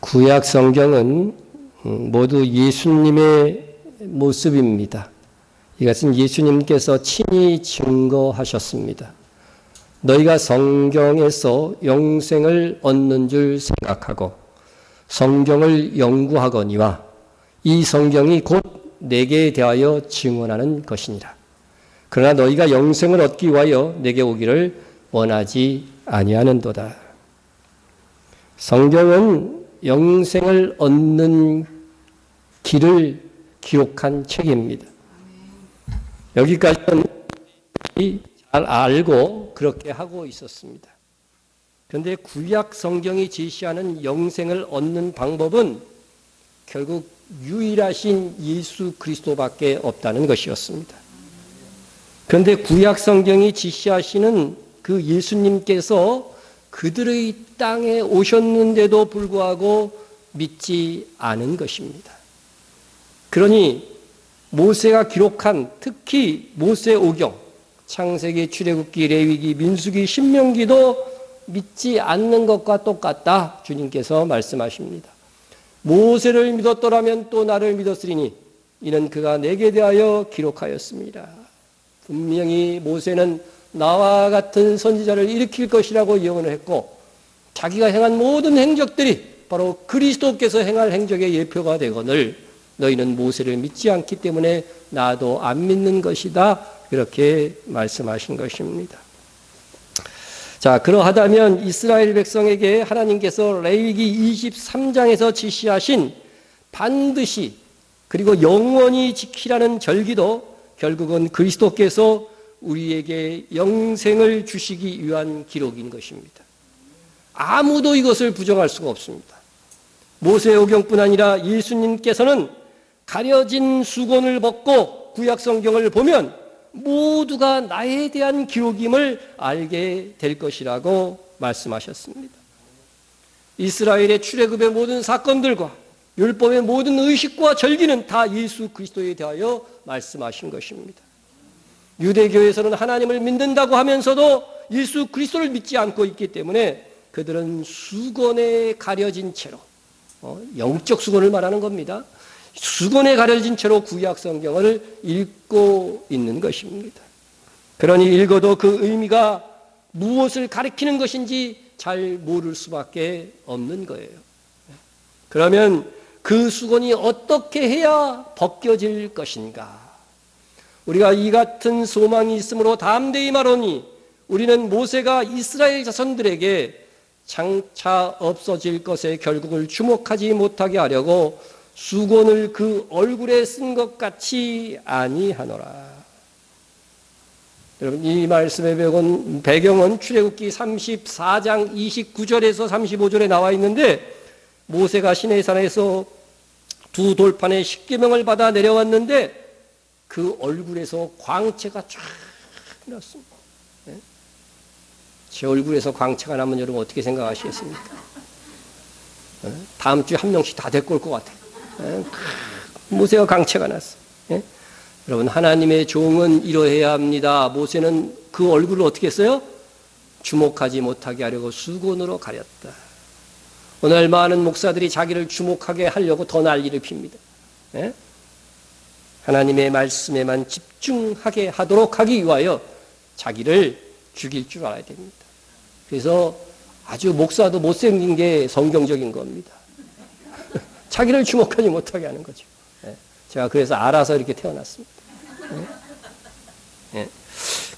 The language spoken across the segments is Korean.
구약 성경은 모두 예수님의 모습입니다. 이것은 예수님께서 친히 증거하셨습니다. 너희가 성경에서 영생을 얻는 줄 생각하고 성경을 연구하거니와 이 성경이 곧 내게 대하여 증언하는 것이니라. 그러나 너희가 영생을 얻기 위하여 내게 오기를 원하지 아니하는도다. 성경은 영생을 얻는 길을 기록한 책입니다. 여기까지는 잘 알고 그렇게 하고 있었습니다. 그런데 구약 성경이 제시하는 영생을 얻는 방법은 결국 유일하신 예수 그리스도밖에 없다는 것이었습니다. 그런데 구약 성경이 지시하시는 그 예수님께서 그들의 땅에 오셨는데도 불구하고 믿지 않은 것입니다. 그러니 모세가 기록한 특히 모세오경, 창세기, 출애굽기, 레위기, 민수기, 신명기도 믿지 않는 것과 똑같다 주님께서 말씀하십니다. 모세를 믿었더라면 또 나를 믿었으리니 이는 그가 내게 대하여 기록하였습니다. 분명히 모세는 나와 같은 선지자를 일으킬 것이라고 예언을 했고 자기가 행한 모든 행적들이 바로 그리스도께서 행할 행적의 예표가 되거늘 너희는 모세를 믿지 않기 때문에 나도 안 믿는 것이다. 그렇게 말씀하신 것입니다. 자, 그러하다면 이스라엘 백성에게 하나님께서 레위기 23장에서 지시하신 반드시 그리고 영원히 지키라는 절기도 결국은 그리스도께서 우리에게 영생을 주시기 위한 기록인 것입니다. 아무도 이것을 부정할 수가 없습니다. 모세오경뿐 아니라 예수님께서는 가려진 수건을 벗고 구약 성경을 보면 모두가 나에 대한 기록임을 알게 될 것이라고 말씀하셨습니다. 이스라엘의 출애굽의 모든 사건들과 율법의 모든 의식과 절기는 다 예수 그리스도에 대하여 말씀하신 것입니다. 유대교에서는 하나님을 믿는다고 하면서도 예수 그리스도를 믿지 않고 있기 때문에 그들은 수건에 가려진 채로 영적 수건을 말하는 겁니다. 수건에 가려진 채로 구약 성경을 읽고 있는 것입니다. 그러니 읽어도 그 의미가 무엇을 가리키는 것인지 잘 모를 수밖에 없는 거예요. 그러면 그 수건이 어떻게 해야 벗겨질 것인가? 우리가 이 같은 소망이 있으므로 담대히 말하니 우리는 모세가 이스라엘 자손들에게 장차 없어질 것에 결국을 주목하지 못하게 하려고 수건을 그 얼굴에 쓴 것 같이 아니하노라. 여러분, 이 말씀의 배경은 출애굽기 34장 29절에서 35절에 나와 있는데 모세가 시내산에서 두 돌판의 십계명을 받아 내려왔는데 그 얼굴에서 광채가 쫙 났습니다. 네? 제 얼굴에서 광채가 나면 여러분 어떻게 생각하시겠습니까? 네? 다음 주에 한 명씩 다 데리고 올 것 같아요. 네? 모세가 광채가 났어요. 네? 여러분, 하나님의 종은 이러해야 합니다. 모세는 그 얼굴을 어떻게 했어요? 주목하지 못하게 하려고 수건으로 가렸다. 오늘 많은 목사들이 자기를 주목하게 하려고 더 난리를 핍니다. 네? 하나님의 말씀에만 집중하게 하도록 하기 위하여 자기를 죽일 줄 알아야 됩니다. 그래서 아주 목사도 못생긴 게 성경적인 겁니다. 자기를 주목하지 못하게 하는 거죠. 제가 그래서 알아서 이렇게 태어났습니다.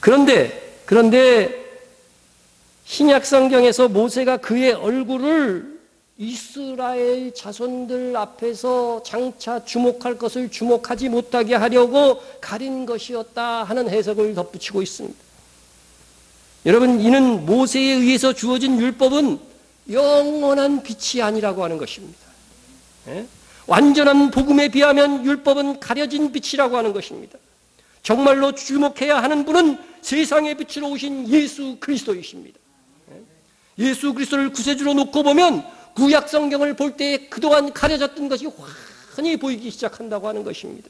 그런데 신약 성경에서 모세가 그의 얼굴을 이스라엘 자손들 앞에서 장차 주목할 것을 주목하지 못하게 하려고 가린 것이었다 하는 해석을 덧붙이고 있습니다. 여러분, 이는 모세에 의해서 주어진 율법은 영원한 빛이 아니라고 하는 것입니다. 완전한 복음에 비하면 율법은 가려진 빛이라고 하는 것입니다. 정말로 주목해야 하는 분은 세상의 빛으로 오신 예수 그리스도이십니다. 예수 그리스도를 구세주로 놓고 보면 구약 성경을 볼 때 그동안 가려졌던 것이 환히 보이기 시작한다고 하는 것입니다.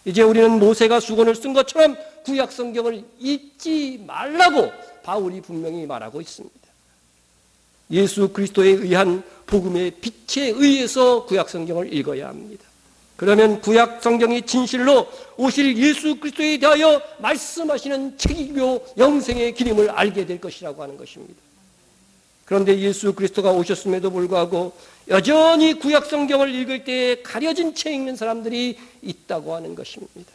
이제 우리는 모세가 수건을 쓴 것처럼 구약 성경을 읽지 말라고 바울이 분명히 말하고 있습니다. 예수 그리스도에 의한 복음의 빛에 의해서 구약 성경을 읽어야 합니다. 그러면 구약 성경이 진실로 오실 예수 그리스도에 대하여 말씀하시는 책이요 영생의 기림을 알게 될 것이라고 하는 것입니다. 그런데 예수 그리스도가 오셨음에도 불구하고 여전히 구약 성경을 읽을 때에 가려진 채 읽는 사람들이 있다고 하는 것입니다.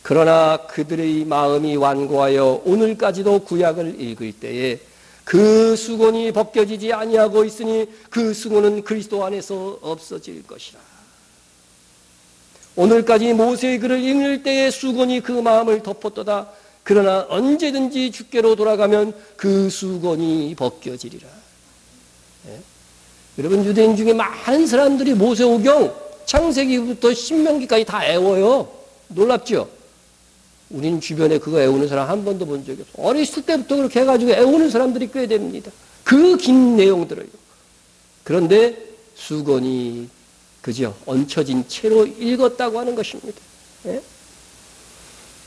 그러나 그들의 마음이 완고하여 오늘까지도 구약을 읽을 때에 그 수건이 벗겨지지 아니하고 있으니 그 수건은 그리스도 안에서 없어질 것이라. 오늘까지 모세의 글을 읽을 때에 수건이 그 마음을 덮었도다. 그러나 언제든지 주께로 돌아가면 그 수건이 벗겨지리라. 여러분, 유대인 중에 많은 사람들이 모세오경 창세기부터 신명기까지 다 애워요. 놀랍죠? 우린 주변에 그거 애우는 사람 한 번도 본 적이 없어요. 어렸을 때부터 그렇게 해가지고 애우는 사람들이 꽤 됩니다. 그 긴 내용들을요. 그런데 수건이 그죠? 얹혀진 채로 읽었다고 하는 것입니다. 예?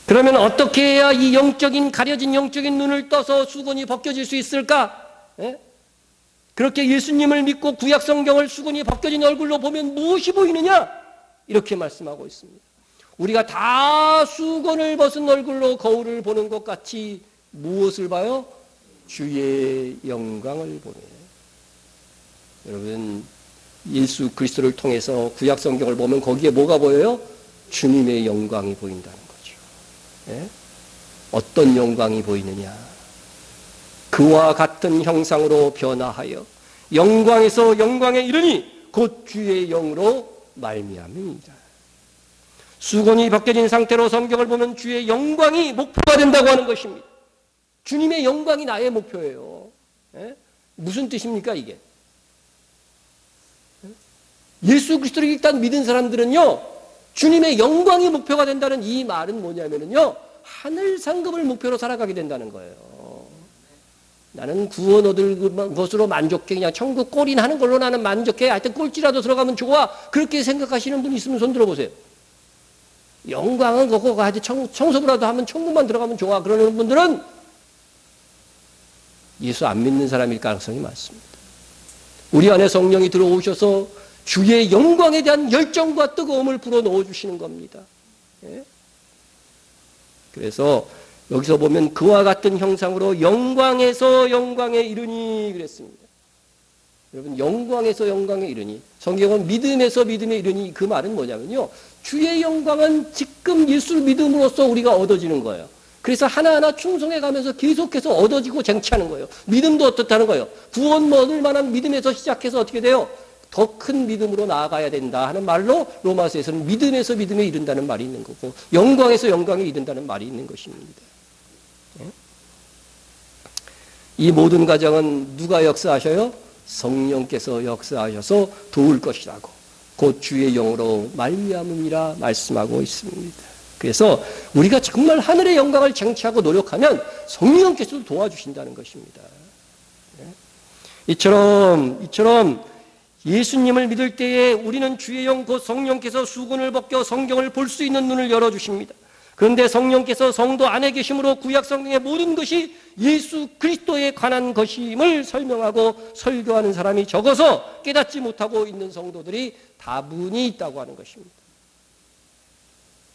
그러면 어떻게 해야 이 가려진 영적인 눈을 떠서 수건이 벗겨질 수 있을까? 예? 그렇게 예수님을 믿고 구약 성경을 수건이 벗겨진 얼굴로 보면 무엇이 보이느냐? 이렇게 말씀하고 있습니다. 우리가 다 수건을 벗은 얼굴로 거울을 보는 것 같이 무엇을 봐요? 주의 영광을 보네요. 여러분, 예수 그리스도를 통해서 구약 성경을 보면 거기에 뭐가 보여요? 주님의 영광이 보인다는 거죠. 예? 어떤 영광이 보이느냐? 그와 같은 형상으로 변화하여 영광에서 영광에 이르니 곧 주의 영으로 말미암음이니라. 수건이 벗겨진 상태로 성경을 보면 주의 영광이 목표가 된다고 하는 것입니다. 주님의 영광이 나의 목표예요. 예? 무슨 뜻입니까 이게? 예수 그리스도를 일단 믿은 사람들은요, 주님의 영광이 목표가 된다는 이 말은 뭐냐면요, 하늘 상급을 목표로 살아가게 된다는 거예요. 나는 구원 얻을 것으로 만족해, 그냥 천국 꼴인하는 걸로 나는 만족해, 하여튼 꼴찌라도 들어가면 좋아, 그렇게 생각하시는 분 있으면 손 들어보세요. 영광은 그거 가지, 청소부라도 하면 천국만 들어가면 좋아, 그러는 분들은 예수 안 믿는 사람일 가능성이 많습니다. 우리 안에 성령이 들어오셔서 주의 영광에 대한 열정과 뜨거움을 불어넣어 주시는 겁니다. 예? 그래서 여기서 보면 그와 같은 형상으로 영광에서 영광에 이르니 그랬습니다. 여러분, 영광에서 영광에 이르니, 성경은 믿음에서 믿음에 이르니, 그 말은 뭐냐면요, 주의 영광은 지금 예수를 믿음으로써 우리가 얻어지는 거예요. 그래서 하나하나 충성해 가면서 계속해서 얻어지고 쟁취하는 거예요. 믿음도 어떻다는 거예요. 구원 얻을 만한 믿음에서 시작해서 어떻게 돼요? 더 큰 믿음으로 나아가야 된다 하는 말로 로마서에서는 믿음에서 믿음에 이른다는 말이 있는 거고, 영광에서 영광에 이른다는 말이 있는 것입니다. 이 모든 과정은 누가 역사하셔요? 성령께서 역사하셔서 도울 것이라고 곧 주의 영으로 말미암음이라 말씀하고 있습니다. 그래서 우리가 정말 하늘의 영광을 쟁취하고 노력하면 성령께서도 도와주신다는 것입니다. 이처럼 예수님을 믿을 때에 우리는 주의 영 곧 성령께서 수건을 벗겨 성경을 볼 수 있는 눈을 열어주십니다. 그런데 성령께서 성도 안에 계심으로 구약 성경의 모든 것이 예수 그리스도에 관한 것임을 설명하고 설교하는 사람이 적어서 깨닫지 못하고 있는 성도들이 다분히 있다고 하는 것입니다.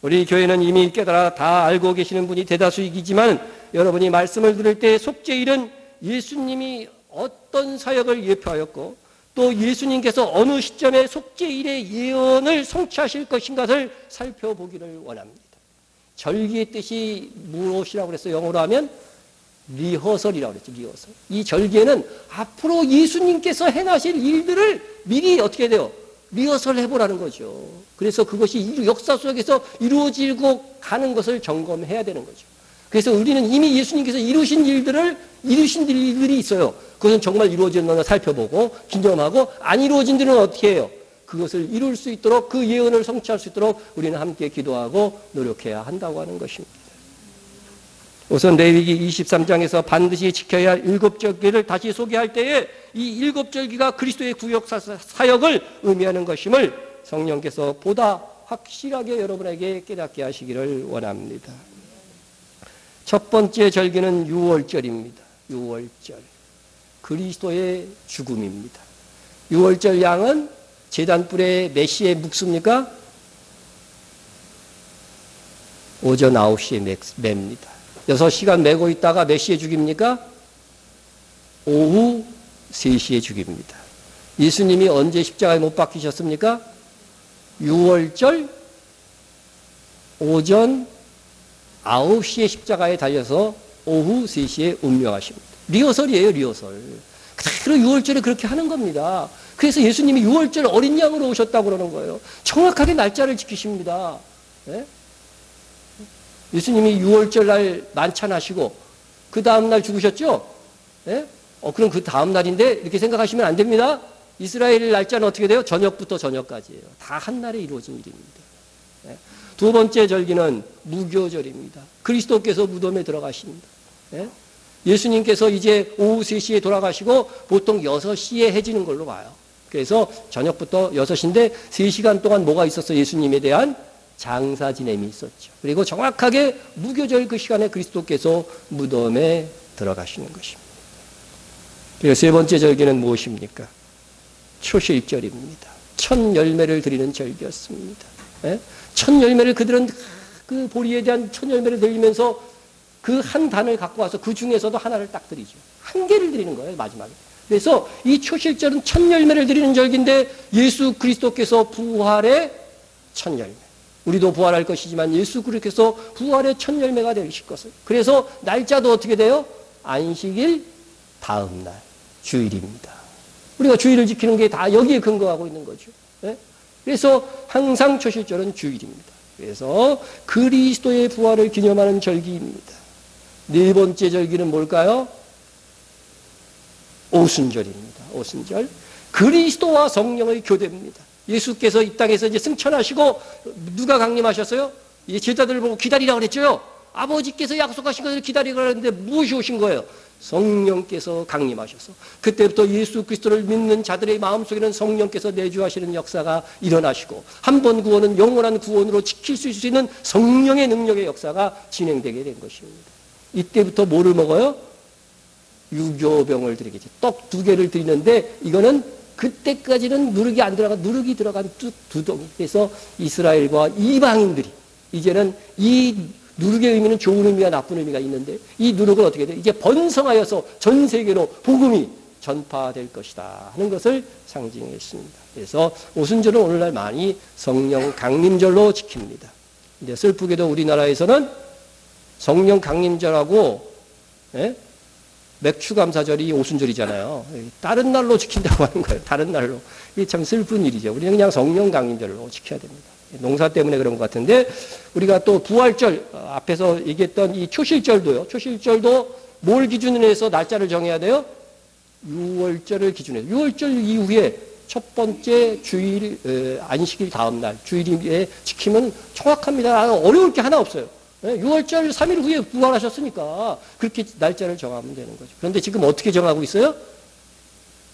우리 교회는 이미 깨달아 다 알고 계시는 분이 대다수이지만 여러분이 말씀을 들을 때 속죄일은 예수님이 어떤 사역을 예표하였고 또 예수님께서 어느 시점에 속죄일의 예언을 성취하실 것인가를 살펴보기를 원합니다. 절기의 뜻이 무엇이라고 그랬어요? 영어로 하면 리허설이라고 그랬죠. 리허설. 이 절기에는 앞으로 예수님께서 행하실 일들을 미리 어떻게 돼요? 리허설 해보라는 거죠. 그래서 그것이 역사 속에서 이루어지고 가는 것을 점검해야 되는 거죠. 그래서 우리는 이미 예수님께서 이루신 일들이 있어요. 그것은 정말 이루어졌나 살펴보고 기념하고, 안 이루어진 일은 어떻게 해요? 그것을 이룰 수 있도록, 그 예언을 성취할 수 있도록 우리는 함께 기도하고 노력해야 한다고 하는 것입니다. 우선 레위기 23장에서 반드시 지켜야 할 7절기를 다시 소개할 때에 이 7절기가 그리스도의 구역 사역을 의미하는 것임을 성령께서 보다 확실하게 여러분에게 깨닫게 하시기를 원합니다. 첫 번째 절기는 유월절입니다. 유월절, 그리스도의 죽음입니다. 유월절 양은 제단불에 몇 시에 묵습니까? 오전 9시에 맵니다. 6시간 매고 있다가 몇 시에 죽입니까? 오후 3시에 죽입니다. 예수님이 언제 십자가에 못 박히셨습니까? 유월절 오전 9시에 십자가에 달려서 오후 3시에 운명하십니다. 리허설이에요, 리허설. 그대로 유월절에 그렇게 하는 겁니다. 그래서 예수님이 유월절 어린 양으로 오셨다고 그러는 거예요. 정확하게 날짜를 지키십니다. 네? 예수님이 유월절 날 만찬하시고 그 다음날 죽으셨죠? 네? 그럼 그 다음날인데 이렇게 생각하시면 안 됩니다. 이스라엘 날짜는 어떻게 돼요? 저녁부터 저녁까지예요. 다 한날에 이루어진 일입니다. 네? 두 번째 절기는 무교절입니다. 그리스도께서 무덤에 들어가십니다. 네? 예수님께서 이제 오후 3시에 돌아가시고 보통 6시에 해지는 걸로 봐요. 그래서 저녁부터 6시인데 3시간 동안 뭐가 있었어? 예수님에 대한 장사 지냄이 있었죠. 그리고 정확하게 무교절 그 시간에 그리스도께서 무덤에 들어가시는 것입니다. 그리고 세 번째 절기는 무엇입니까? 초실절입니다. 첫 열매를 드리는 절기였습니다. 예? 첫 열매를 그들은 그 보리에 대한 첫 열매를 드리면서 그 한 단을 갖고 와서 그 중에서도 하나를 딱 드리죠. 한 개를 드리는 거예요, 마지막에. 그래서 이 초실절은 첫 열매를 드리는 절기인데 예수 그리스도께서 부활의 첫 열매. 우리도 부활할 것이지만 예수 그리스도께서 부활의 첫 열매가 되실 것을. 그래서 날짜도 어떻게 돼요? 안식일 다음 날, 주일입니다. 우리가 주일을 지키는 게 다 여기에 근거하고 있는 거죠. 네? 그래서 항상 초실절은 주일입니다. 그래서 그리스도의 부활을 기념하는 절기입니다. 네 번째 절기는 뭘까요? 오순절입니다. 오순절. 그리스도와 성령의 교대입니다. 예수께서 이 땅에서 이제 승천하시고 누가 강림하셨어요? 이제 제자들을 보고 기다리라고 그랬죠. 아버지께서 약속하신 것을 기다리라고 했는데 무엇이 오신 거예요? 성령께서 강림하셔서 그때부터 예수 그리스도를 믿는 자들의 마음속에는 성령께서 내주하시는 역사가 일어나시고 한 번 구원은 영원한 구원으로 지킬 수 있는 성령의 능력의 역사가 진행되게 된 것입니다. 이때부터 뭐를 먹어요? 유교병을 드리겠죠. 떡 2개를 드리는데 이거는 그때까지는 누룩이 안 들어간 누룩이 들어간 두덩이. 그래서 이스라엘과 이방인들이 이제는 이 누룩의 의미는 좋은 의미와 나쁜 의미가 있는데 이 누룩은 어떻게 돼요? 이제 번성하여서 전 세계로 복음이 전파될 것이다 하는 것을 상징했습니다. 그래서 오순절은 오늘날 많이 성령 강림절로 지킵니다. 근데 슬프게도 우리나라에서는 성령 강림절하고 맥추감사절이 오순절이잖아요. 다른 날로 지킨다고 하는 거예요. 다른 날로. 이게 참 슬픈 일이죠. 우리는 그냥 성령 강림절로 지켜야 됩니다. 농사 때문에 그런 것 같은데 우리가 또 부활절 앞에서 얘기했던 이 초실절도요. 초실절도 뭘 기준으로 해서 날짜를 정해야 돼요? 6월절을 기준으로 해서 6월절 이후에 첫 번째 주일 안식일 다음 날 주일에 지키면 정확합니다. 어려울 게 하나 없어요. 6월절 3일 후에 부활하셨으니까 그렇게 날짜를 정하면 되는 거죠. 그런데 지금 어떻게 정하고 있어요?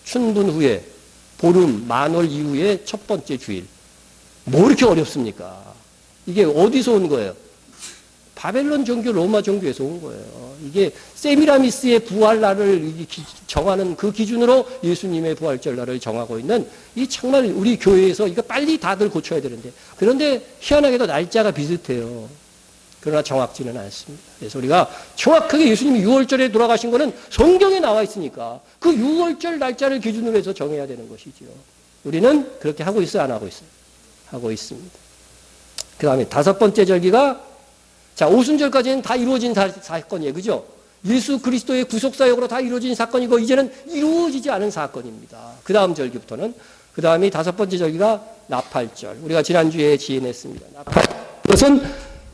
춘분 후에 보름 만월 이후에 첫 번째 주일. 뭐 이렇게 어렵습니까? 이게 어디서 온 거예요? 바벨론 종교, 로마 종교에서 온 거예요. 이게 세미라미스의 부활날을 정하는 그 기준으로 예수님의 부활절 날을 정하고 있는 이 정말 우리 교회에서 이거 빨리 다들 고쳐야 되는데 그런데 희한하게도 날짜가 비슷해요. 그러나 정확지는 않습니다. 그래서 우리가 정확하게 예수님이 6월절에 돌아가신 거는 성경에 나와 있으니까 그 6월절 날짜를 기준으로 해서 정해야 되는 것이죠. 우리는 그렇게 하고 있어요? 안 하고 있어요? 하고 있습니다. 그 다음에 5번째 절기가 자 오순절까지는 다 이루어진 사건이에요. 그죠? 예수 그리스도의 구속사역으로 다 이루어진 사건이고 이제는 이루어지지 않은 사건입니다. 그 다음 절기부터는 그 다음에 5번째 절기가 나팔절. 우리가 지난주에 지혜냈습니다. 나팔. 그것은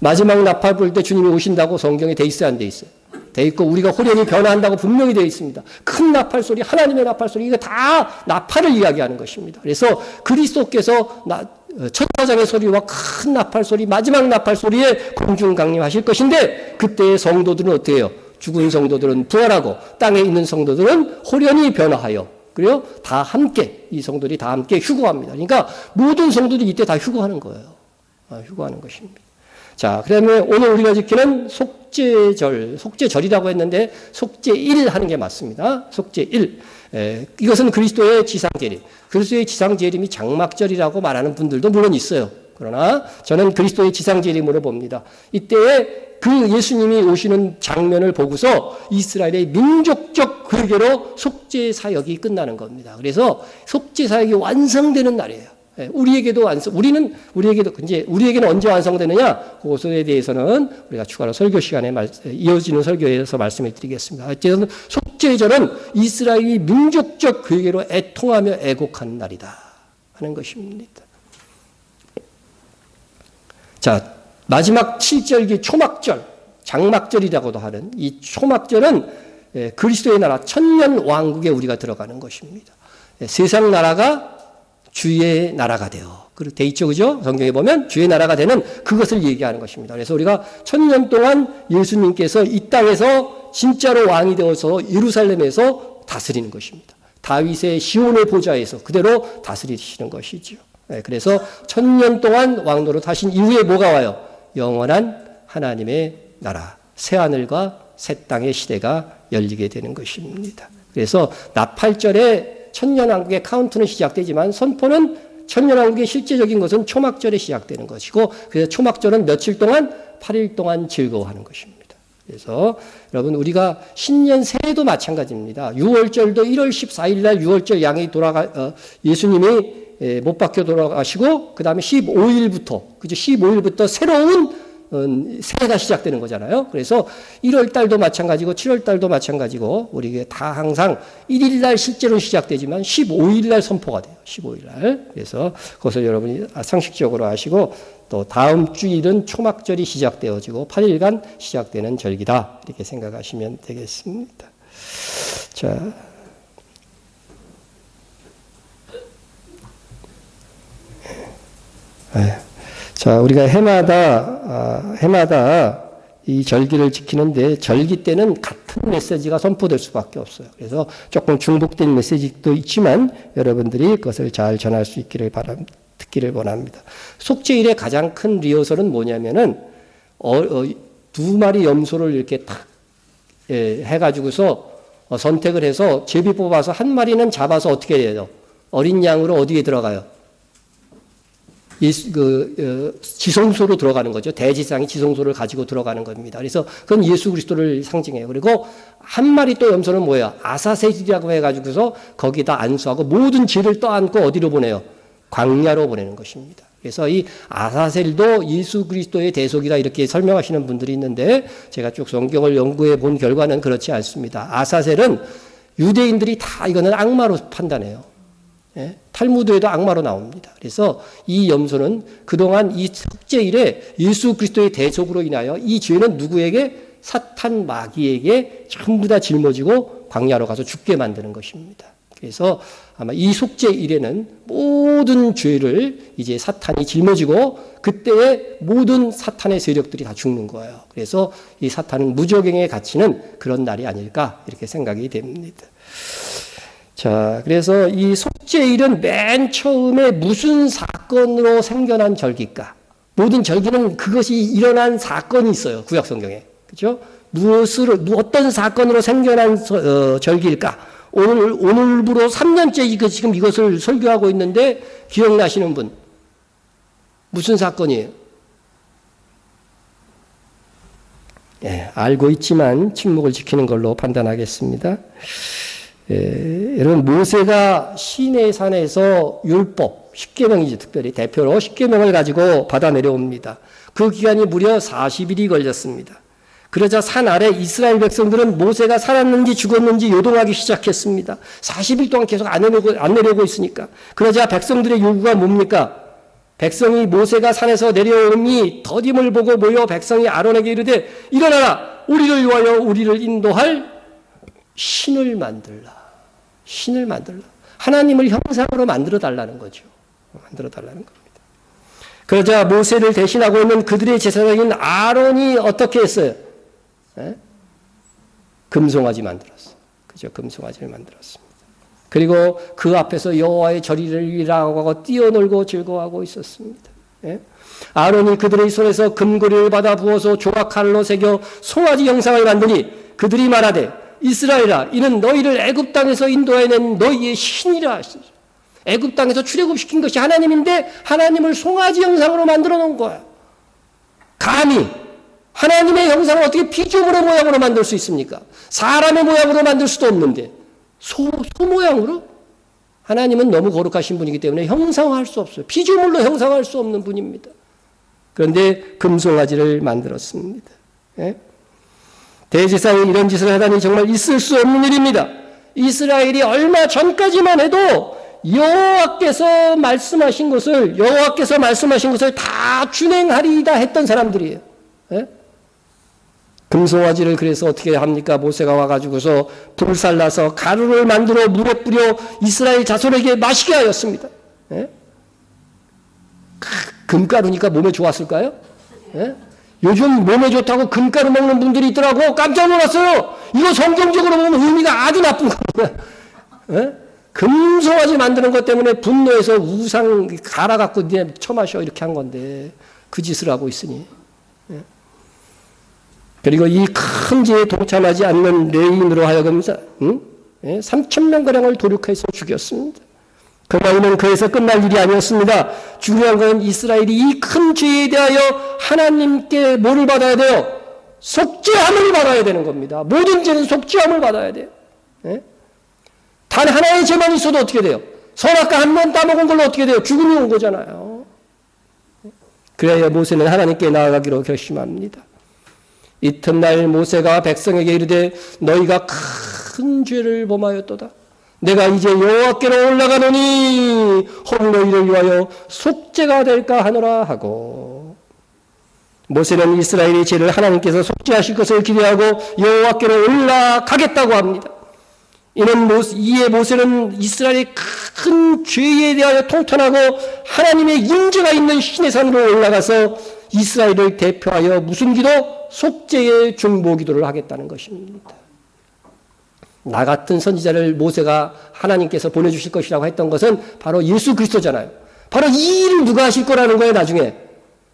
마지막 나팔 불 때 주님이 오신다고 성경에 돼 있어요? 안 돼 있어요? 돼 있고 우리가 호련히 변화한다고 분명히 되어 있습니다. 큰 나팔 소리, 하나님의 나팔 소리 이거 다 나팔을 이야기하는 것입니다. 그래서 그리스도께서 천사장의 소리와 큰 나팔 소리, 마지막 나팔 소리에 공중 강림하실 것인데 그때의 성도들은 어떻게 해요? 죽은 성도들은 부활하고 땅에 있는 성도들은 호련히 변화하여 그래요? 다 함께 이 성도들이 다 함께 휴거합니다. 그러니까 모든 성도들이 이때 다 휴거하는 거예요. 휴거하는 것입니다. 자, 그다음에 오늘 우리가 지키는 속죄절이라고 했는데 속죄일 하는 게 맞습니다. 속죄일. 이것은 그리스도의 지상재림. 그리스도의 지상재림이 장막절이라고 말하는 분들도 물론 있어요. 그러나 저는 그리스도의 지상재림으로 봅니다. 이때에 그 예수님이 오시는 장면을 보고서 이스라엘의 민족적 회개로 속죄 사역이 끝나는 겁니다. 그래서 속죄 사역이 완성되는 날이에요. 우리에게도 우리에게는 언제 완성되느냐? 그것에 대해서는 우리가 추가로 설교 시간에 이어지는 설교에서 말씀을 드리겠습니다. 어쨌든 속죄절은 이스라엘이 민족적 회개로 애통하며 애곡하는 날이다 하는 것입니다. 자, 마지막 7절기 초막절, 장막절이라고도 하는 이 초막절은 그리스도의 나라 천년 왕국에 우리가 들어가는 것입니다. 세상 나라가 주의 나라가 되어. 그렇게 돼 있죠, 그죠? 성경에 보면 주의 나라가 되는 그것을 얘기하는 것입니다. 그래서 우리가 천년 동안 예수님께서 이 땅에서 진짜로 왕이 되어서 예루살렘에서 다스리는 것입니다. 다윗의 시온의 보좌에서 그대로 다스리시는 것이죠. 그래서 천년 동안 왕노릇 하신 이후에 뭐가 와요? 영원한 하나님의 나라, 새하늘과 새 땅의 시대가 열리게 되는 것입니다. 그래서 나팔절에 천년왕국의 카운트는 시작되지만 선포는 천년왕국의 실제적인 것은 초막절에 시작되는 것이고 그래서 초막절은 며칠 동안 8일 동안 즐거워하는 것입니다. 그래서 여러분 우리가 신년 새해도 마찬가지입니다. 6월절도 1월 14일 날 6월절 양이 예수님이 못 박혀 돌아가시고 그 다음에 15일부터 새로운 새해가 시작되는 거잖아요. 그래서 1월 달도 마찬가지고 7월 달도 마찬가지고 우리에게 다 항상 1일 날 실제로 시작되지만 15일 날 선포가 돼요. 15일 날. 그래서 그것을 여러분이 상식적으로 아시고 또 다음 주일은 초막절이 시작되어지고 8일간 시작되는 절기다. 이렇게 생각하시면 되겠습니다. 자. 자, 우리가 해마다 이 절기를 지키는데 절기 때는 같은 메시지가 선포될 수밖에 없어요. 그래서 조금 중복된 메시지도 있지만 여러분들이 그것을 잘 전할 수 있기를 듣기를 원합니다. 속죄일의 가장 큰 리허설은 뭐냐면은 두 마리 염소를 이렇게 탁 해가지고서 선택을 해서 제비 뽑아서 한 마리는 잡아서 어떻게 해요? 어린 양으로 어디에 들어가요? 지성소로 들어가는 거죠. 대지상이 지성소를 가지고 들어가는 겁니다. 그래서 그건 예수 그리스도를 상징해요. 그리고 한 마리 또 염소는 뭐예요? 아사셀이라고 해가지고서 거기다 안수하고 모든 죄를 떠안고 어디로 보내요? 광야로 보내는 것입니다. 그래서 이 아사셀도 예수 그리스도의 대속이다 이렇게 설명하시는 분들이 있는데 제가 쭉 성경을 연구해 본 결과는 그렇지 않습니다. 아사셀은 유대인들이 다 이거는 악마로 판단해요. 탈무드에도 악마로 나옵니다. 그래서 이 염소는 그동안 이 속죄일에 예수 그리스도의 대속으로 인하여 이 죄는 누구에게? 사탄 마귀에게 전부 다 짊어지고 광야로 가서 죽게 만드는 것입니다. 그래서 아마 이 속죄일에는 모든 죄를 이제 사탄이 짊어지고 그때에 모든 사탄의 세력들이 다 죽는 거예요. 그래서 이 사탄은 무적행에 갇히는 그런 날이 아닐까 이렇게 생각이 됩니다. 자, 그래서 이 속죄일은 맨 처음에 무슨 사건으로 생겨난 절기일까? 모든 절기는 그것이 일어난 사건이 있어요. 구약 성경에. 그렇죠? 어떤 사건으로 생겨난 절기일까? 오늘부로 3년째 지금 이것을 설교하고 있는데 기억나시는 분? 무슨 사건이에요? 알고 있지만 침묵을 지키는 걸로 판단하겠습니다. 여러분 모세가 시내산에서 율법 10계명이죠. 특별히 대표로 10계명을 가지고 받아 내려옵니다. 그 기간이 무려 40일이 걸렸습니다. 그러자 산 아래 이스라엘 백성들은 모세가 살았는지 죽었는지 요동하기 시작했습니다. 40일 동안 계속 안 내려오고 있으니까. 그러자 백성들의 요구가 뭡니까? 백성이 모세가 산에서 내려오니 더딤을 보고 모여 백성이 아론에게 이르되 일어나라 우리를 위하여 우리를 인도할 신을 만들라. 신을 만들라. 하나님을 형상으로 만들어 달라는 거죠. 만들어 달라는 겁니다. 그러자 모세를 대신하고 있는 그들의 제사장인 아론이 어떻게 했어요? 금송아지 만들었어요. 그죠? 금송아지를 만들었습니다. 그리고 그 앞에서 여호와의 절기를 하고 뛰어놀고 즐거워하고 있었습니다. 예? 아론이 그들의 손에서 금고리를 받아 부어서 조각칼로 새겨 송아지 형상을 만드니 그들이 말하되 이스라엘아 이는 너희를 애굽 땅에서 인도해낸 너희의 신이라 하시니 애굽 땅에서 출애굽시킨 것이 하나님인데 하나님을 송아지 형상으로 만들어 놓은 거야. 감히 하나님의 형상을 어떻게 피조물의 모양으로 만들 수 있습니까? 사람의 모양으로 만들 수도 없는데 소 모양으로? 하나님은 너무 거룩하신 분이기 때문에 형상화할 수 없어요. 피조물로 형상화할 수 없는 분입니다. 그런데 금송아지를 만들었습니다. 예? 대제사장이 이런 짓을 하다니 정말 있을 수 없는 일입니다. 이스라엘이 얼마 전까지만 해도 여호와께서 말씀하신 것을 다 준행하리이다 했던 사람들이에요. 예? 금송아지를 그래서 어떻게 합니까? 모세가 와가지고서 불살라서 가루를 만들어 물에 뿌려 이스라엘 자손에게 마시게 하였습니다. 예? 금가루니까 몸에 좋았을까요? 예? 요즘 몸에 좋다고 금가루 먹는 분들이 있더라고. 깜짝 놀랐어요. 이거 성경적으로 보면 의미가 아주 나쁜 겁니다. 예? 금송아지 만드는 것 때문에 분노해서 우상 갈아갖고 네 처마셔 이렇게 한 건데 그 짓을 하고 있으니. 예? 그리고 이 큰 죄에 동참하지 않는 레인으로 하여금 3,000명가량을 도륙해서 죽였습니다. 그러나 그에서 끝날 일이 아니었습니다. 중요한 건 이스라엘이 이 큰 죄에 대하여 하나님께 뭐를 받아야 돼요? 속죄함을 받아야 되는 겁니다. 모든 죄는 속죄함을 받아야 돼요. 예? 단 하나의 죄만 있어도 어떻게 돼요? 선악과 한 번 따먹은 걸로 어떻게 돼요? 죽음이 온 거잖아요. 그래야 모세는 하나님께 나아가기로 결심합니다. 이튿날 모세가 백성에게 이르되 너희가 큰 죄를 범하였도다. 내가 이제 여호와께로 올라가노니 혹 너희를 위하여 속죄가 될까 하노라 하고, 모세는 이스라엘의 죄를 하나님께서 속죄하실 것을 기대하고 여호와께로 올라가겠다고 합니다. 이에 모세는 이스라엘의 큰 죄에 대하여 통탄하고 하나님의 임재가 있는 신의 산으로 올라가서 이스라엘을 대표하여 무슨 기도? 속죄의 중보 기도를 하겠다는 것입니다. 나 같은 선지자를 모세가 하나님께서 보내주실 것이라고 했던 것은 바로 예수 그리스도잖아요. 바로 이 일을 누가 하실 거라는 거예요, 나중에.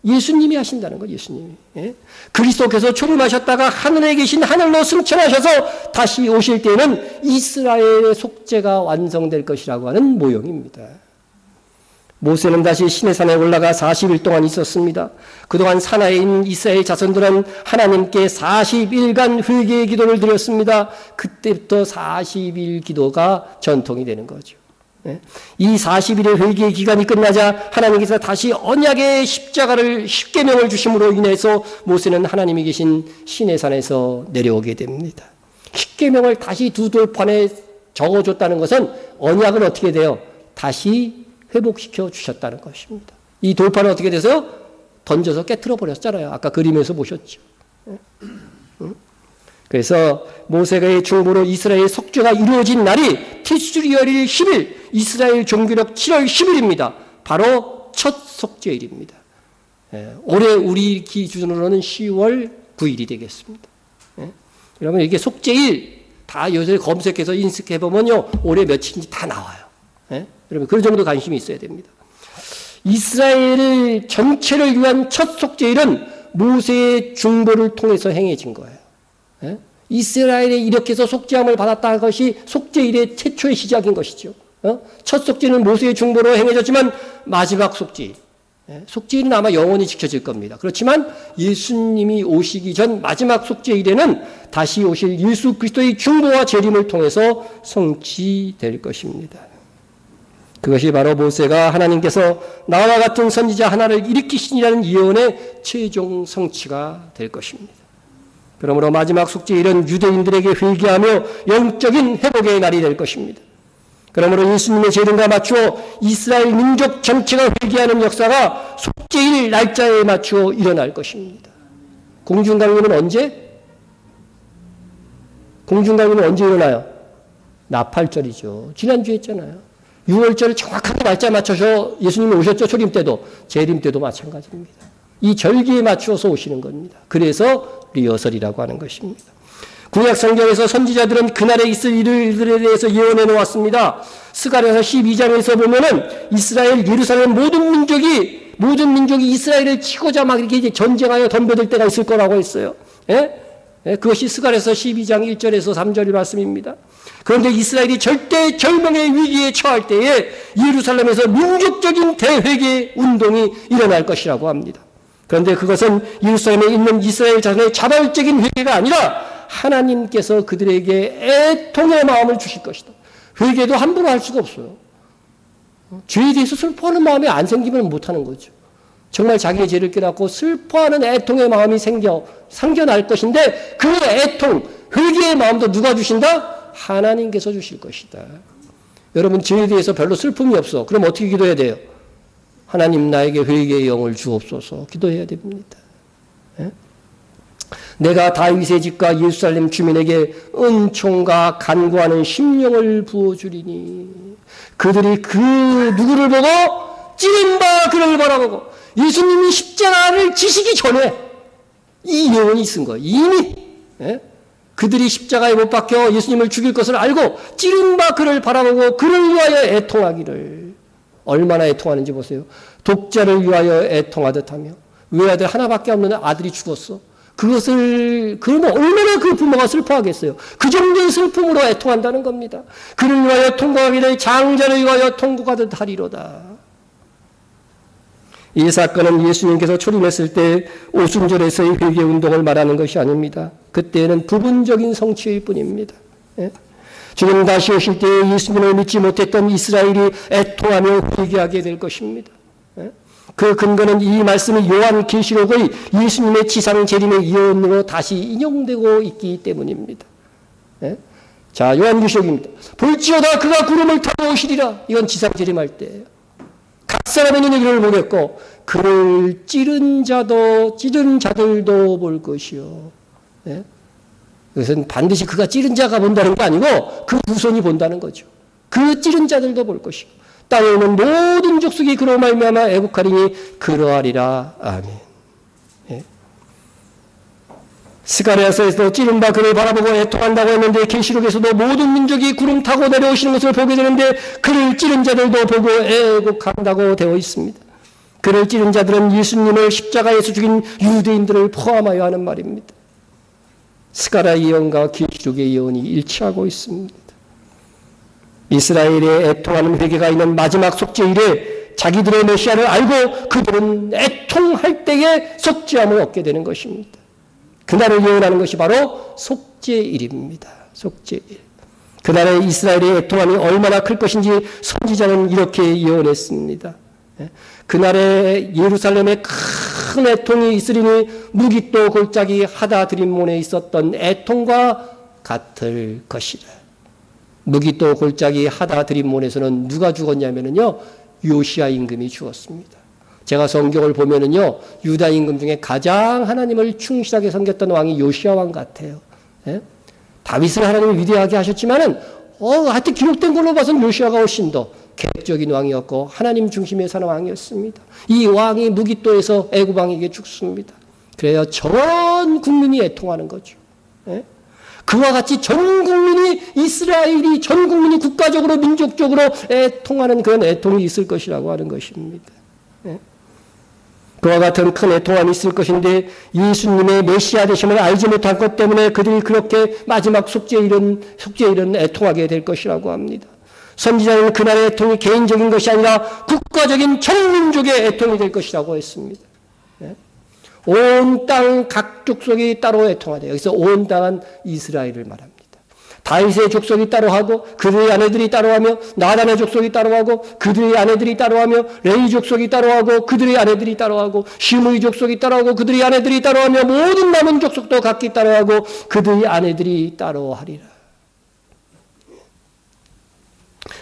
예수님이 하신다는 거예요, 예수님이. 예? 그리스도께서 출임하셨다가 하늘에 계신 하늘로 승천하셔서 다시 오실 때에는 이스라엘의 속죄가 완성될 것이라고 하는 모형입니다. 모세는 다시 시내산에 올라가 40일 동안 있었습니다. 그동안 산하에 있는 이스라엘 자손들은 하나님께 40일간 회개의 기도를 드렸습니다. 그때부터 40일 기도가 전통이 되는 거죠. 이 40일의 회개의 기간이 끝나자 하나님께서 다시 언약의 십계명을 주심으로 인해서 모세는 하나님이 계신 시내산에서 내려오게 됩니다. 십계명을 다시 두 돌판에 적어줬다는 것은 언약을 어떻게 돼요? 다시 회복시켜 주셨다는 것입니다. 이 돌판은 어떻게 돼서요? 던져서 깨트려 버렸잖아요. 아까 그림에서 보셨죠. 그래서 모세의 중보로 이스라엘 속죄가 이루어진 날이 티스리 열일 10일, 이스라엘 종교력 7월 10일입니다. 바로 첫 속죄일입니다. 올해 우리 기준으로는 10월 9일이 되겠습니다. 여러분 이게 속죄일 다 요새 검색해서 인식해보면요, 올해 며칠인지 다 나와요. 여러분 그 정도 관심이 있어야 됩니다. 이스라엘 전체를 위한 첫 속죄일은 모세의 중보를 통해서 행해진 거예요. 이스라엘이 이렇게 해서 속죄함을 받았다는 것이 속죄일의 최초의 시작인 것이죠. 첫 속죄는 모세의 중보로 행해졌지만 마지막 속죄일, 속죄일은 아마 영원히 지켜질 겁니다. 그렇지만 예수님이 오시기 전 마지막 속죄일에는 다시 오실 예수 그리스도의 중보와 재림을 통해서 성취될 것입니다. 그것이 바로 모세가 하나님께서 나와 같은 선지자 하나를 일으키시니라는 예언의 최종 성취가 될 것입니다. 그러므로 마지막 속죄일은 유대인들에게 회개하며 영적인 회복의 날이 될 것입니다. 그러므로 예수님의 재림과 맞추어 이스라엘 민족 전체가 회개하는 역사가 속죄일 날짜에 맞추어 일어날 것입니다. 공중강림은 언제? 공중강림은 언제 일어나요? 나팔절이죠. 지난주에 했잖아요. 6월절 정확하게 날짜 맞춰서 예수님이 오셨죠. 초림 때도. 재림 때도 마찬가지입니다. 이 절기에 맞추어서 오시는 겁니다. 그래서 리허설이라고 하는 것입니다. 구약 성경에서 선지자들은 그날에 있을 일들에 대해서 예언해 놓았습니다. 스가랴서 12장에서 보면은 이스라엘 예루살렘 모든 민족이 모든 민족이 이스라엘을 치고자 막 이렇게 이제 전쟁하여 덤벼들 때가 있을 거라고 했어요. 예? 예? 그것이 스가랴서 12장 1절에서 3절의 말씀입니다. 그런데 이스라엘이 절대 절망의 위기에 처할 때에 예루살렘에서 민족적인 대회개 운동이 일어날 것이라고 합니다. 그런데 그것은 예루살렘에 있는 이스라엘 자손의 자발적인 회개가 아니라 하나님께서 그들에게 애통의 마음을 주실 것이다. 회개도 함부로 할 수가 없어요. 죄에 대해서 슬퍼하는 마음이 안 생기면 못하는 거죠. 정말 자기의 죄를 깨닫고 슬퍼하는 애통의 마음이 생겨날 것인데 그 애통, 회개의 마음도 누가 주신다? 하나님께서 주실 것이다. 여러분 죄에 대해서 별로 슬픔이 없어. 그럼 어떻게 기도해야 돼요? 하나님 나에게 회개의 영을 주옵소서 기도해야 됩니다. 예? 내가 다윗의 집과 예루살렘 주민에게 은총과 간구하는 심령을 부어주리니 그들이 그 누구를 보고 찌른 바 그를 바라보고 예수님이 십자가를 지시기 전에 이 예언이 있은 거예요. 이미 예? 그들이 십자가에 못 박혀 예수님을 죽일 것을 알고 찌른 바 그를 바라보고 그를 위하여 애통하기를 얼마나 애통하는지 보세요. 독자를 위하여 애통하듯 하며 외아들 하나밖에 없는 아들이 죽었어. 그러면 얼마나 그 부모가 슬퍼하겠어요. 그 정도의 슬픔으로 애통한다는 겁니다. 그를 위하여 통곡하기를 장자를 위하여 통곡하듯 하리로다. 이 사건은 예수님께서 초림했을 때 오순절에서의 회개운동을 말하는 것이 아닙니다. 그때는 부분적인 성취일 뿐입니다. 예? 주님 다시 오실 때 예수님을 믿지 못했던 이스라엘이 애통하며 회개하게 될 것입니다. 예? 그 근거는 이 말씀이 요한계시록의 예수님의 지상 재림의 예언으로 다시 인용되고 있기 때문입니다. 예? 자, 요한계시록입니다. 볼지어다 그가 구름을 타고 오시리라. 이건 지상 재림할 때예요. 각 사람의 눈에 이를 보겠고 그를 찌른 자들도 볼 것이요. 예? 그것은 반드시 그가 찌른 자가 본다는 게 아니고 그 후손이 본다는 거죠. 그 찌른 자들도 볼 것이고 땅에 있는 모든 족속이 그로 말미암아 애국하리니 그러하리라. 아멘. 예. 스가랴서에서도 찌른 바 그를 바라보고 애통한다고 했는데 계시록에서도 모든 민족이 구름 타고 내려오시는 것을 보게 되는데 그를 찌른 자들도 보고 애국한다고 되어 있습니다. 그를 찌른 자들은 예수님을 십자가에서 죽인 유대인들을 포함하여 하는 말입니다. 스가랴 예언과 계시록의 예언이 일치하고 있습니다. 이스라엘의 애통하는 회개가 있는 마지막 속죄일에 자기들의 메시아를 알고 그들은 애통할 때에 속죄함을 얻게 되는 것입니다. 그날을 예언하는 것이 바로 속죄일입니다. 속죄일. 그날의 이스라엘의 애통함이 얼마나 클 것인지 선지자는 이렇게 예언했습니다. 그날에 예루살렘에 큰 애통이 있으리니 무기또 골짜기 하다드림몬에 있었던 애통과 같을 것이라. 무기또 골짜기 하다드림몬에서는 누가 죽었냐면요, 요시야 임금이 죽었습니다. 제가 성경을 보면은요, 유다 임금 중에 가장 하나님을 충실하게 섬겼던 왕이 요시야 왕 같아요. 예? 다윗을 하나님이 위대하게 하셨지만은, 하여튼 기록된 걸로 봐서는 요시야가 훨씬 더 계획적인 왕이었고, 하나님 중심에 사는 왕이었습니다. 이 왕이 무기또에서 애굽 왕에게 죽습니다. 그래야 전 국민이 애통하는 거죠. 예? 그와 같이 전 국민이, 이스라엘이 전 국민이 국가적으로, 민족적으로 애통하는 그런 애통이 있을 것이라고 하는 것입니다. 예? 그와 같은 큰 애통함이 있을 것인데 예수님의 메시아 되심을 알지 못한 것 때문에 그들이 그렇게 마지막 속죄일은 애통하게 될 것이라고 합니다. 선지자는 그날의 애통이 개인적인 것이 아니라 국가적인 전민족의 애통이 될 것이라고 했습니다. 온 땅 각 족속이 따로 애통하되, 여기서 온 땅은 이스라엘을 말합니다. 다윗의 족속이 따로 하고 그들의 아내들이 따로 하며, 나단의 족속이 따로 하고 그들의 아내들이 따로 하며, 레위 족속이 따로 하고 그들의 아내들이 따로 하고, 시므이 족속이 따로 하고 그들의 아내들이 따로 하며, 모든 남은 족속도 각기 따로 하고 그들의 아내들이 따로 하리라.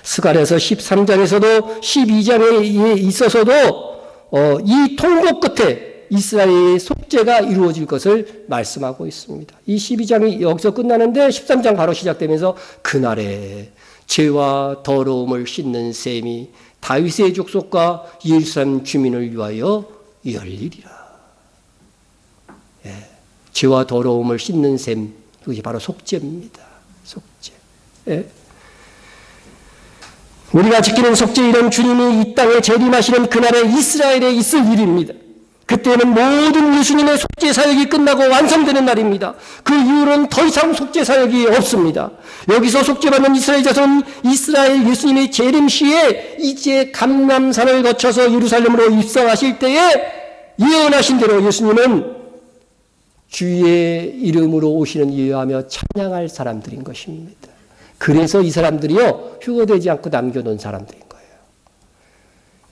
스가랴서 13장에서도 12장에 있어서도 이 통곡 끝에 이스라엘의 속죄가 이루어질 것을 말씀하고 있습니다. 이 12장이 여기서 끝나는데 13장 바로 시작되면서 그날에 죄와 더러움을 씻는 셈이 다윗의 족속과 예루살렘 주민을 위하여 열리리라. 예, 죄와 더러움을 씻는 셈, 그것이 바로 속죄입니다. 속죄. 예. 우리가 지키는 속죄일은 주님이 이 땅에 재림하시는 그날에 이스라엘에 있을 일입니다. 그때는 모든 예수님의 속죄 사역이 끝나고 완성되는 날입니다. 그 이후로는 더 이상 속죄 사역이 없습니다. 여기서 속죄받는 이스라엘 자손은 이스라엘 예수님의 재림 시에 이제 감람산을 거쳐서 예루살렘으로 입성하실 때에 예언하신 대로 예수님은 주의 이름으로 오시는 이유하며 찬양할 사람들인 것입니다. 그래서 이 사람들이요 휴거되지 않고 남겨놓은 사람들인 거예요.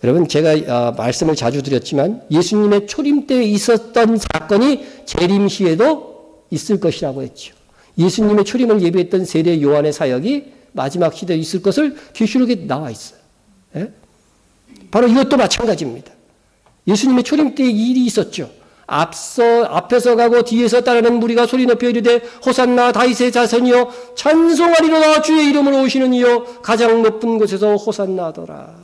여러분 제가 말씀을 자주 드렸지만 예수님의 초림 때 있었던 사건이 재림 시에도 있을 것이라고 했죠. 예수님의 초림을 예비했던 세례 요한의 사역이 마지막 시대에 있을 것을 계시록에 나와 있어요. 예? 바로 이것도 마찬가지입니다. 예수님의 초림 때 일이 있었죠. 앞에서 가고 뒤에서 따르는 무리가 소리 높여 이르되 호산나 다윗의 자손이여 찬송하리로다 주의 이름으로 오시는 이여 가장 높은 곳에서 호산나더라.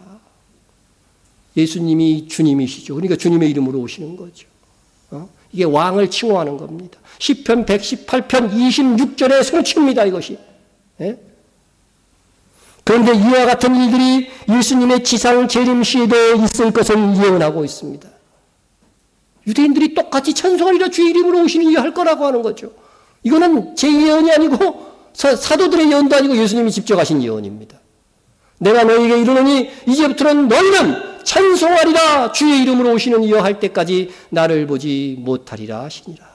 예수님이 주님이시죠. 그러니까 주님의 이름으로 오시는 거죠. 이게 왕을 칭호하는 겁니다. 시편 118편 26절의 성취입니다. 이것이. 예? 그런데 이와 같은 일들이 예수님의 지상 재림 시에도 있을 것을 예언하고 있습니다. 유대인들이 똑같이 찬송하리라 주의 이름으로 오시는 이유 할 거라고 하는 거죠. 이거는 제 예언이 아니고 사도들의 예언도 아니고 예수님이 직접 하신 예언입니다. 내가 너희에게 이르노니 이제부터는 너희는 찬송하리라 주의 이름으로 오시는 이여 할 때까지 나를 보지 못하리라 하시니라.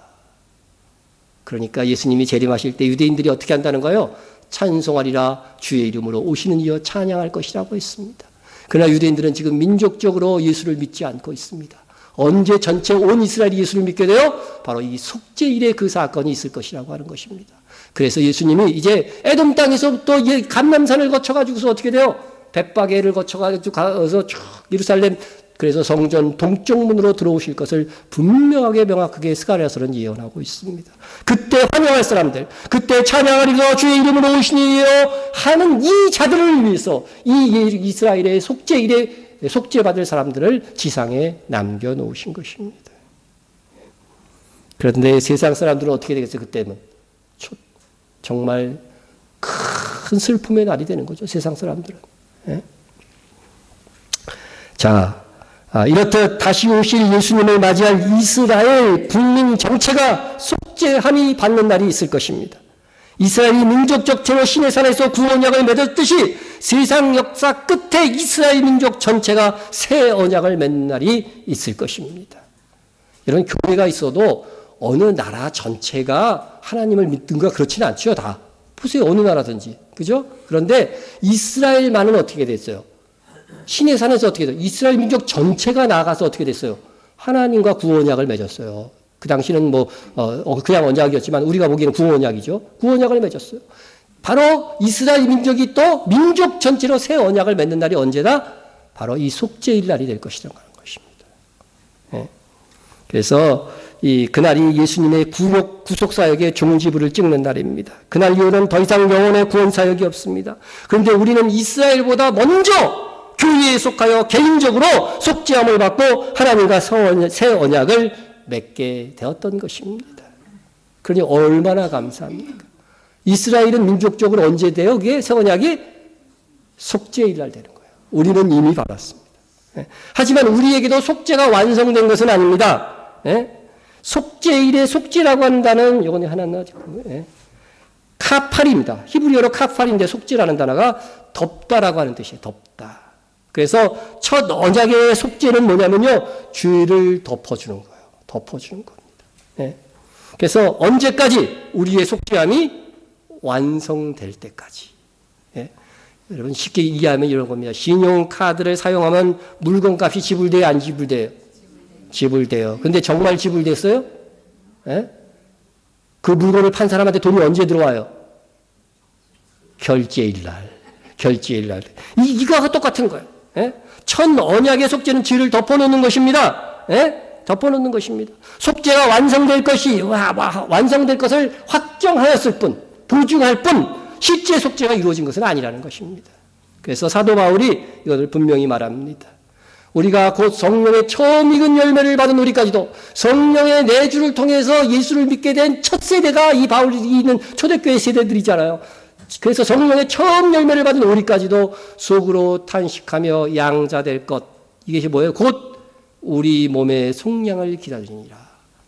그러니까 예수님이 재림하실 때 유대인들이 어떻게 한다는 거예요? 찬송하리라 주의 이름으로 오시는 이여 찬양할 것이라고 했습니다. 그러나 유대인들은 지금 민족적으로 예수를 믿지 않고 있습니다. 언제 전체 온 이스라엘이 예수를 믿게 돼요? 바로 이 속죄일에 그 사건이 있을 것이라고 하는 것입니다. 그래서 예수님이 이제 에돔 땅에서부터 감람산을 거쳐가지고서 어떻게 돼요? 벳바게를 거쳐가서 쭉 예루살렘 그래서 성전 동쪽 문으로 들어오실 것을 분명하게 명확하게 스가랴서는 예언하고 있습니다. 그때 환영할 사람들, 그때 찬양하리라 주의 이름으로 오시니요 하는 이 자들을 위해서 이 이스라엘의 속죄일에 속죄받을 사람들을 지상에 남겨놓으신 것입니다. 그런데 세상 사람들은 어떻게 되겠어요? 그때는 정말 큰 슬픔의 날이 되는 거죠. 세상 사람들은. 예? 자, 이렇듯 다시 오실 예수님을 맞이할 이스라엘 국민 정체가 속죄함이 받는 날이 있을 것입니다. 이스라엘이 민족적 제로 신의 산에서 구원 언약을 맺었듯이 세상 역사 끝에 이스라엘 민족 전체가 새 언약을 맺는 날이 있을 것입니다. 이런 교회가 있어도 어느 나라 전체가 하나님을 믿든가 그렇지는 않죠. 다. 보세요. 어느 나라든지. 그죠? 그런데 이스라엘만은 어떻게 됐어요? 신의 산에서 어떻게 됐어요? 이스라엘 민족 전체가 나가서 어떻게 됐어요? 하나님과 구원 언약을 맺었어요. 그 당시는 그냥 언약이었지만 우리가 보기에는 구원 언약이죠. 구원 언약을 맺었어요. 바로 이스라엘 민족이 또 민족 전체로 새 언약을 맺는 날이 언제다? 바로 이 속죄일 날이 될 것이라는 것입니다. 네. 그래서 그날이 예수님의 구속 사역의 종지부를 찍는 날입니다. 그날 이후로는 더 이상 영혼의 구원 사역이 없습니다. 그런데 우리는 이스라엘보다 먼저 교회에 속하여 개인적으로 속죄함을 받고 하나님과 새 언약을 맺게 되었던 것입니다. 그러니 얼마나 감사합니까? 이스라엘은 민족적으로 언제 돼요? 그게 새 언약이 속죄일 날 되는 거예요. 우리는 이미 받았습니다. 하지만 우리에게도 속죄가 완성된 것은 아닙니다. 속죄일에 속죄라고 하는 단어는 이거는 하나 카팔입니다. 히브리어로 카팔인데 속죄라는 단어가 덮다라고 하는 뜻이에요. 덮다. 그래서 첫 언약의 속죄는 뭐냐면요. 죄를 덮어주는 거예요. 덮어주는 겁니다. 그래서 언제까지 우리의 속죄함이 완성될 때까지. 여러분 쉽게 이해하면 이런 겁니다. 신용카드를 사용하면 물건값이 지불돼요? 안 지불돼요? 지불돼요. 근데 정말 지불됐어요? 그 물건을 판 사람한테 돈이 언제 들어와요? 결제일날. 결제일날. 이거하고 똑같은 거예요. 첫 언약의 속죄는 죄를 덮어놓는 것입니다. 덮어놓는 것입니다. 속죄가 완성될 것이 완성될 것을 확정하였을 뿐, 보증할 뿐, 실제 속죄가 이루어진 것은 아니라는 것입니다. 그래서 사도 바울이 이것을 분명히 말합니다. 우리가 곧 성령의 처음 익은 열매를 받은 우리까지도 성령의 내주를 통해서 예수를 믿게 된 첫 세대가 이 바울이 있는 초대교회 세대들이잖아요. 그래서 성령의 처음 열매를 받은 우리까지도 속으로 탄식하며 양자될 것. 이것이 뭐예요? 곧 우리 몸의 속량을 기다리니라.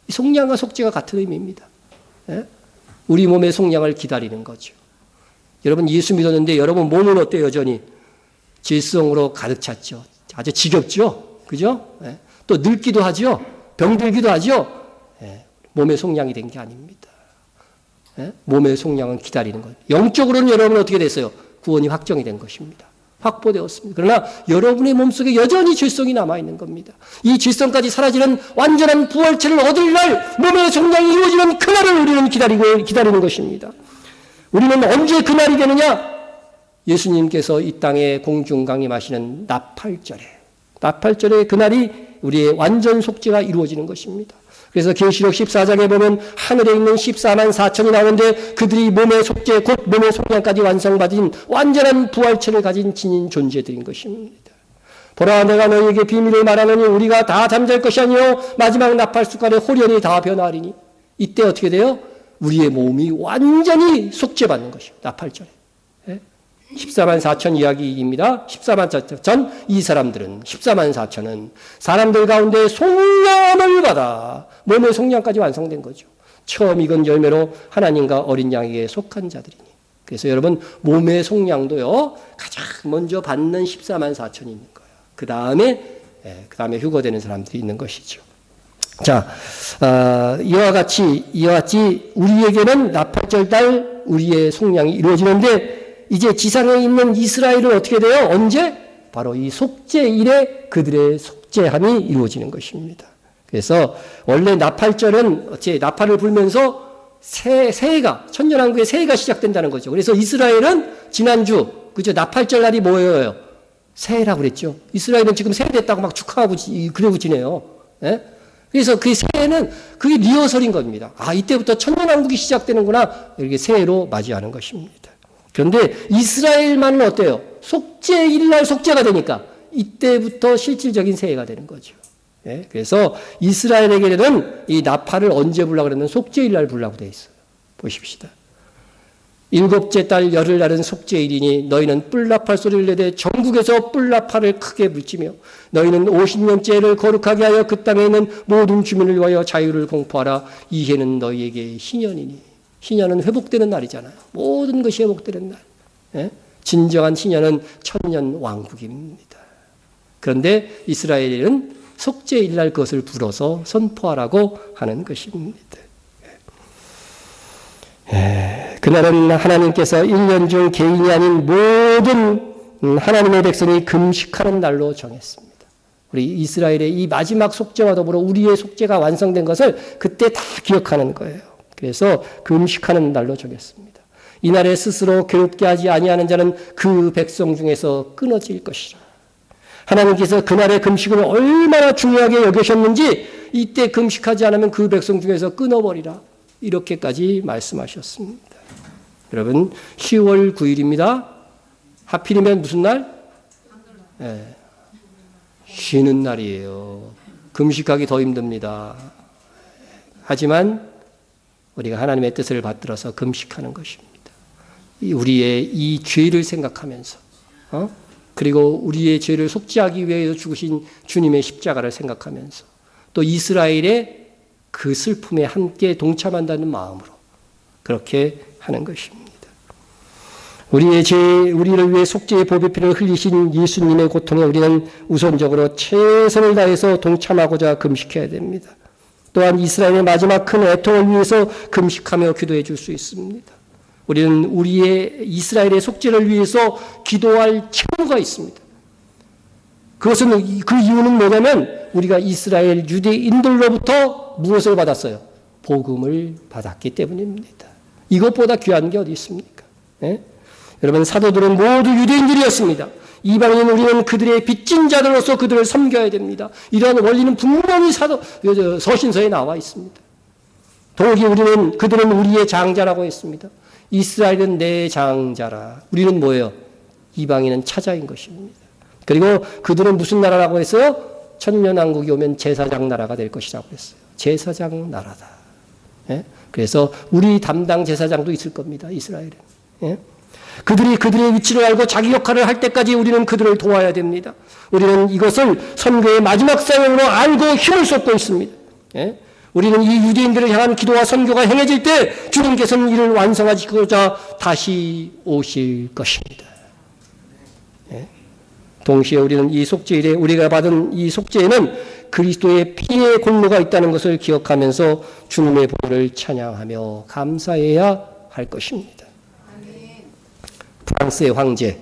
속량과 속죄가 같은 의미입니다. 예? 우리 몸의 속량을 기다리는 거죠. 여러분 예수 믿었는데 여러분 몸은 어때요? 여전히 질성으로 가득 찼죠. 아주 지겹죠. 그죠? 예? 또 늙기도 하죠. 병들기도 하죠. 예? 몸의 속량이 된 게 아닙니다. 예? 몸의 속량은 기다리는 거예요. 영적으로는 여러분은 어떻게 됐어요? 구원이 확정이 된 것입니다. 확보되었습니다. 그러나 여러분의 몸속에 여전히 질성이 남아있는 겁니다. 이 질성까지 사라지는 완전한 부활체를 얻을 날, 몸의 속량이 이루어지는 그날을 우리는 기다리는 것입니다. 우리는 언제 그날이 되느냐? 예수님께서 이 땅에 공중강림하시는 나팔절에 그날이 우리의 완전 속죄가 이루어지는 것입니다. 그래서 계시록 14장에 보면 하늘에 있는 14만 4천이 나오는데 그들이 몸의 속죄 곧 몸의 속량까지 완성받은 완전한 부활체를 가진 진인 존재들인 것입니다. 보라 내가 너희에게 비밀을 말하노니 우리가 다 잠잘 것이 아니요 마지막 나팔순간에 홀연히 다 변화하리니 이때 어떻게 돼요? 우리의 몸이 완전히 속죄받는 것이요. 나팔절에. 14만 4천 이야기입니다. 14만 4천 이 사람들은 14만 4천은 사람들 가운데 속량을 받아 몸의 속량까지 완성된 거죠. 처음 익은 열매로 하나님과 어린 양에게 속한 자들이니. 그래서 여러분 몸의 속량도요 가장 먼저 받는 14만 4천이 있는 거예요. 그 다음에 휴거되는 사람들이 있는 것이죠. 자, 이와 같이 우리에게는 나팔절 달 우리의 속량이 이루어지는데 이제 지상에 있는 이스라엘은 어떻게 돼요? 언제? 바로 이 속죄일에 그들의 속죄함이 이루어지는 것입니다. 그래서 원래 나팔절은 나팔을 불면서 새해가 천년왕국의 새해가 시작된다는 거죠. 그래서 이스라엘은 지난주 그죠 나팔절 날이 뭐예요? 새해라고 그랬죠. 이스라엘은 지금 새해 됐다고 막 축하하고 그러고 지내요. 예? 그래서 그 새해는 그게 리허설인 겁니다. 아 이때부터 천년왕국이 시작되는구나 이렇게 새해로 맞이하는 것입니다. 그런데 이스라엘만은 어때요? 속죄일날 속죄가 되니까 이때부터 실질적인 새해가 되는 거죠. 예? 그래서 이스라엘에게는 이 나팔을 언제 불라고 그러면 속죄일날 불라고 되어 있어요. 보십시다. 일곱째 달 열흘날은 속죄일이니 너희는 뿔나팔 소리를 내되 전국에서 뿔나팔을 크게 불지며 너희는 50년째를 거룩하게 하여 그 땅에 있는 모든 주민을 위하여 자유를 공포하라. 이 해는 너희에게 희년이니. 희년은 회복되는 날이잖아요. 모든 것이 회복되는 날. 예? 진정한 희년은 천년 왕국입니다. 그런데 이스라엘은 속죄일날 그것을 불어서 선포하라고 하는 것입니다. 그날은 하나님께서 1년 중 개인이 아닌 모든 하나님의 백성이 금식하는 날로 정했습니다. 우리 이스라엘의 이 마지막 속죄와 더불어 우리의 속죄가 완성된 것을 그때 다 기억하는 거예요. 그래서 금식하는 날로 정했습니다. 이날에 스스로 괴롭게 하지 아니하는 자는 그 백성 중에서 끊어질 것이라. 하나님께서 그날의 금식을 얼마나 중요하게 여기셨는지 이때 금식하지 않으면 그 백성 중에서 끊어버리라. 이렇게까지 말씀하셨습니다. 여러분 10월 9일입니다. 하필이면 무슨 날? 쉬는 날이에요. 금식하기 더 힘듭니다. 하지만 우리가 하나님의 뜻을 받들어서 금식하는 것입니다. 우리의 이 죄를 생각하면서 그리고 우리의 죄를 속죄하기 위해서 죽으신 주님의 십자가를 생각하면서 또 이스라엘의 그 슬픔에 함께 동참한다는 마음으로 그렇게 하는 것입니다. 우리를 위해 속죄의 보배 피를 흘리신 예수님의 고통에 우리는 우선적으로 최선을 다해서 동참하고자 금식해야 됩니다. 또한 이스라엘의 마지막 큰 애통을 위해서 금식하며 기도해 줄 수 있습니다. 우리는 우리의 이스라엘의 속죄를 위해서 기도할 책무가 있습니다. 그것은 그 이유는 뭐냐면 우리가 이스라엘 유대인들로부터 무엇을 받았어요? 복음을 받았기 때문입니다. 이것보다 귀한 게 어디 있습니까? 예? 여러분 사도들은 모두 유대인들이었습니다. 이방인 우리는 그들의 빚진 자들로서 그들을 섬겨야 됩니다. 이러한 원리는 분명히 서신서에 나와 있습니다. 더욱이 그들은 우리의 장자라고 했습니다. 이스라엘은 내 장자라. 우리는 뭐예요? 이방인은 차자인 것입니다. 그리고 그들은 무슨 나라라고 했어요? 천년왕국이 오면 제사장 나라가 될 것이라고 했어요. 제사장 나라다. 예? 그래서 우리 담당 제사장도 있을 겁니다. 이스라엘은. 예? 그들이 그들의 위치를 알고 자기 역할을 할 때까지 우리는 그들을 도와야 됩니다. 우리는 이것을 선교의 마지막 사역으로 알고 힘을 쏟고 있습니다. 예? 우리는 이 유대인들을 향한 기도와 선교가 행해질 때 주님께서는 이를 완성하시고자 다시 오실 것입니다. 예? 동시에 우리는 이 속죄일에 우리가 받은 이 속죄에는 그리스도의 피의 공로가 있다는 것을 기억하면서 주님의 보혈을 찬양하며 감사해야 할 것입니다. 프랑스의 황제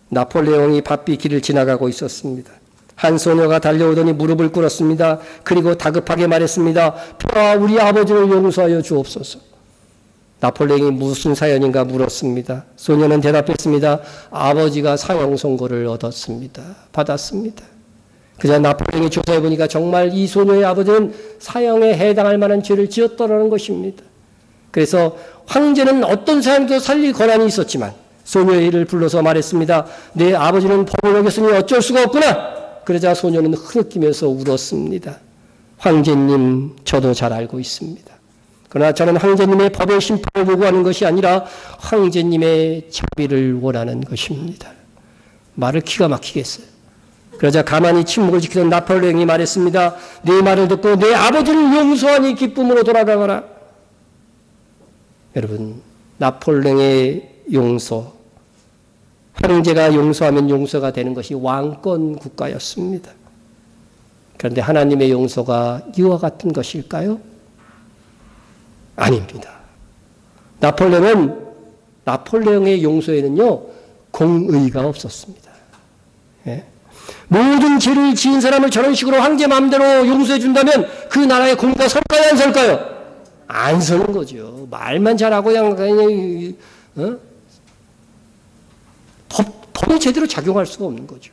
나폴레옹이 바삐 길을 지나가고 있었습니다. 한 소녀가 달려오더니 무릎을 꿇었습니다. 그리고 다급하게 말했습니다. 평화 우리 아버지를 용서하여 주옵소서. 나폴레옹이 무슨 사연인가 물었습니다. 소녀는 대답했습니다. 아버지가 사형 선고를 받았습니다. 그자 나폴레옹이 조사해 보니까 정말 이 소녀의 아버지는 사형에 해당할 만한 죄를 지었더라는 것입니다. 그래서 황제는 어떤 사람도 살릴 권한이 있었지만 소녀의 이를 불러서 말했습니다. 내 아버지는 법을 어겼으니 어쩔 수가 없구나. 그러자 소녀는 흐느끼면서 울었습니다. 황제님, 저도 잘 알고 있습니다. 그러나 저는 황제님의 법의 심판을 요구하는 것이 아니라 황제님의 자비를 원하는 것입니다. 말을 기가 막히게 했어요. 그러자 가만히 침묵을 지키던 나폴레옹이 말했습니다. 네 말을 듣고 내 아버지를 용서하니 기쁨으로 돌아가거라. 여러분, 나폴레옹의 용서, 황제가 용서하면 용서가 되는 것이 왕권 국가였습니다. 그런데 하나님의 용서가 이와 같은 것일까요? 아닙니다. 나폴레옹의 용서에는요, 공의가 없었습니다. 예? 모든 죄를 지은 사람을 저런 식으로 황제 마음대로 용서해 준다면 그 나라의 공의가 설까요, 안 설까요? 안 서는 거죠. 말만 잘하고 그냥 법이 제대로 작용할 수가 없는 거죠.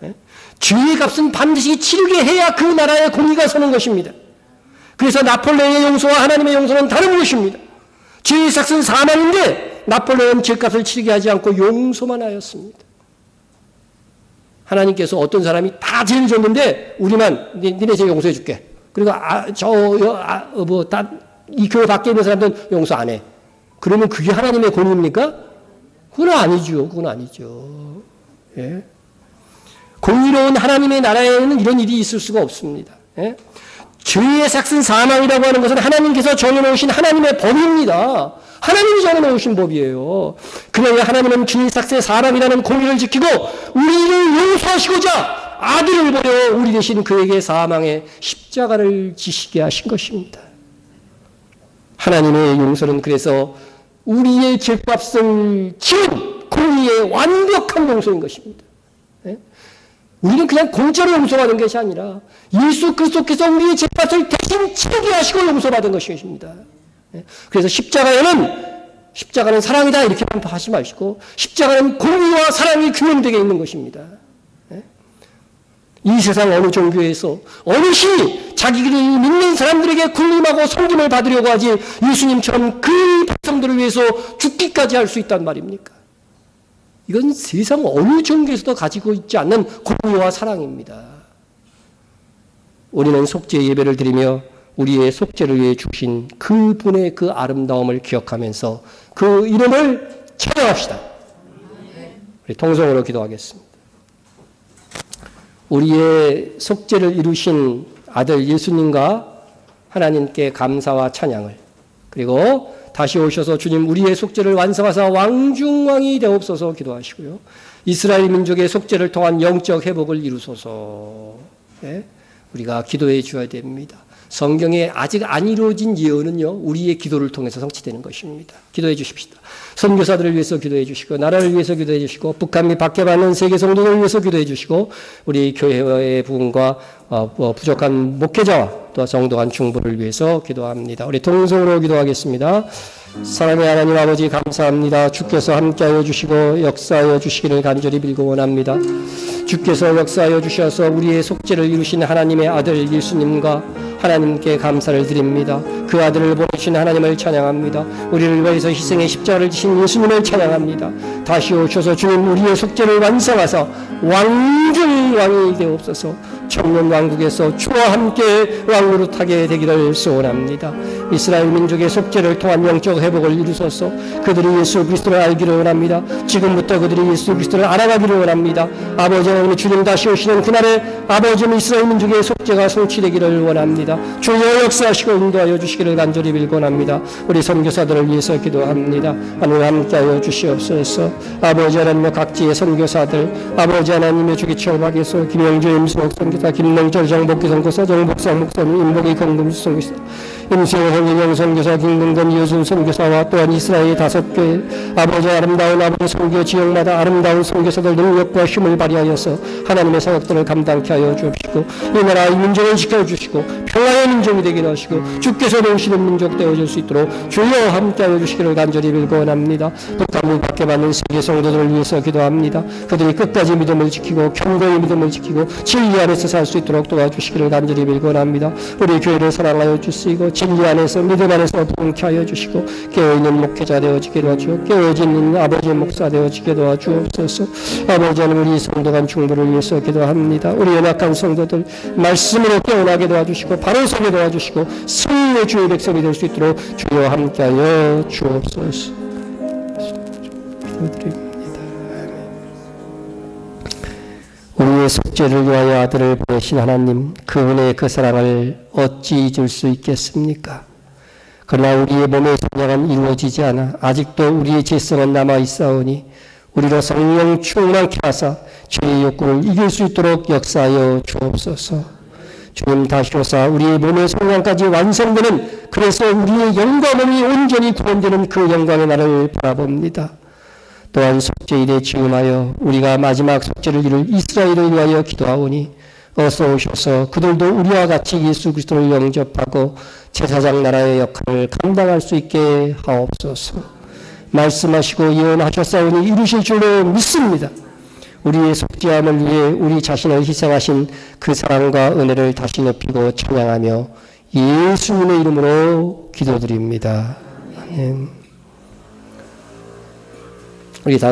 예? 죄의 값은 반드시 치르게 해야 그 나라의 공의가 서는 것입니다. 그래서 나폴레옹의 용서와 하나님의 용서는 다른 것입니다. 죄의 삭은 사망인데 나폴레옹은 죄값을 치르게 하지 않고 용서만 하였습니다. 하나님께서 어떤 사람이 다 죄를 졌는데 우리만 니네 죄 용서해 줄게. 그리고 이 교회 밖에 있는 사람들은 용서 안 해. 그러면 그게 하나님의 공의입니까? 그건 아니죠. 예? 공의로운 하나님의 나라에는 이런 일이 있을 수가 없습니다. 예? 죄의 삭은 사망이라고 하는 것은 하나님께서 정해놓으신 하나님의 법입니다. 하나님이 정해놓으신 법이에요. 그러나 하나님은 죄의 삭은 사망이라는 공의를 지키고 우리를 용서하시고자 아들을 보여 우리 대신 그에게 사망의 십자가를 지시게 하신 것입니다. 하나님의 용서는 그래서 우리의 죄값을 치른 공의의 완벽한 용서인 것입니다. 예? 우리는 그냥 공짜로 용서받은 것이 아니라 예수 그리스도께서 우리의 죄값을 대신 치르게 하시고 용서받은 것입니다. 예? 그래서 십자가는 사랑이다 이렇게만 하지 마시고 십자가는 공의와 사랑이 균형되게 있는 것입니다. 예? 이 세상 어느 종교에서 어느 신이 자기들이 믿는 사람들에게 군림하고 섬김을 받으려고 하지 예수님처럼 그 백성들을 위해서 죽기까지 할 수 있단 말입니까? 이건 세상 어느 종교에서도 가지고 있지 않는 공의와 사랑입니다. 우리는 속죄 예배를 드리며 우리의 속죄를 위해 주신 그분의 그 아름다움을 기억하면서 그 이름을 찬양합시다. 우리 통성으로 기도하겠습니다. 우리의 속죄를 이루신 아들 예수님과 하나님께 감사와 찬양을, 그리고 다시 오셔서 주님 우리의 속죄를 완성하사 왕중왕이 되옵소서 기도하시고요. 이스라엘 민족의 속죄를 통한 영적 회복을 이루소서. 네? 우리가 기도해 주어야 됩니다. 성경에 아직 안 이루어진 예언은요, 우리의 기도를 통해서 성취되는 것입니다. 기도해 주십시다. 선교사들을 위해서 기도해 주시고, 나라를 위해서 기도해 주시고, 북한 및 박해받는 세계 성도들을 위해서 기도해 주시고, 우리 교회의 부흥과 부족한 목회자와 또 성도한 충분을 위해서 기도합니다. 우리 동성으로 기도하겠습니다. 사랑의 하나님 아버지 감사합니다. 주께서 함께하여 주시고 역사하여 주시기를 간절히 빌고 원합니다. 주께서 역사하여 주셔서 우리의 속죄를 이루신 하나님의 아들 예수님과 하나님께 감사를 드립니다. 그 아들을 보내주신 하나님을 찬양합니다. 우리를 위해서 희생의 십자가를 지신 예수님을 찬양합니다. 다시 오셔서 주님 우리의 속죄를 완성하사 왕중왕이 되옵소서. 천년 왕국에서 주와 함께 왕노릇하게 되기를 소원합니다. 이스라엘 민족의 속죄를 통한 영적 회복을 이루소서. 그들이 예수 그리스도를 알기를 원합니다. 지금부터 그들이 예수 그리스도를 알아가기를 원합니다. 아버지 하나님, 주님 다시 오시는 그날에 아버지 이스라엘 민족의 속죄가 성취되기를 원합니다. 주여 역사하시고 인도하여 주시기를 간절히 빌곤합니다. 우리 선교사들을 위해서 기도합니다. 하나님 함께하여 주시옵소서. 아버지 하나님의 각지의 선교사들, 아버지 하나님의 주기철학에서 김영주 임수목 선교사, 김명철 정복기 선교사, 정복상 목사님, 임복이 공금수 선교사, 임수영 선교영 선교사, 김근건 이효순 선교사와 또한 이스라엘 5교회 아버지 아름다운 아버지 선교 지역마다 아름다운 선교사들 능력과 힘을 발휘하여서 하나님의 사역들을 감당케 하여 주옵시고 이 나라의 민족을 지켜주시고 평화의 민족이 되기도 하시고 주께서 도우시는 민족 되어줄 수 있도록 주여 함께하여 주시기를 간절히 빌곤합니다. 북한을 받게 세계 성도들을 위해서 기도합니다. 그들이 끝까지 믿음을 지키고 견고히 믿음을 지키고 진리 안에서 살 수 있도록 도와주시기를 간절히 빌곤합니다. 우리 교회를 사랑하여 주시고 진리 안에서 믿음 안에서 동케 하여 주시고 깨어있는 목회자 되어지게 도와주어 깨어지는 아버지 목사 되어지게 도와주옵소서. 아버지 하나님, 우리 성도간 중보를 위해서 기도합니다. 우리 연약한 성도들 말씀으로 깨어나게 도와주시고 바로 서게 도와주시고 승리의 주의 백성이 될 수 있도록 주여 함께하여 주옵소서. 기도드립니다. 우리의 속죄를 위하여 아들을 보내신 하나님, 그 은혜의 그 사랑을 어찌 잊을 수 있겠습니까? 그러나 우리의 몸의 성장은 이루어지지 않아 아직도 우리의 죄성은 남아있사오니 우리로 성령 충만케 하사 죄의 욕구를 이길 수 있도록 역사하여 주옵소서. 주님 다시 오사 우리의 몸의 성량까지 완성되는, 그래서 우리의 영과 몸이 온전히 구원되는 그 영광의 날을 바라봅니다. 또한 속죄일에 지음하여 우리가 마지막 속죄를 이룰 이스라엘을 위하여 기도하오니 어서 오셔서 그들도 우리와 같이 예수 그리스도를 영접하고 제사장 나라의 역할을 감당할 수 있게 하옵소서. 말씀하시고 예언하셨사오니 이루실 줄로 믿습니다. 우리의 속죄함을 위해 우리 자신을 희생하신 그 사랑과 은혜를 다시 높이고 찬양하며 예수님의 이름으로 기도드립니다. 아멘. 우리 다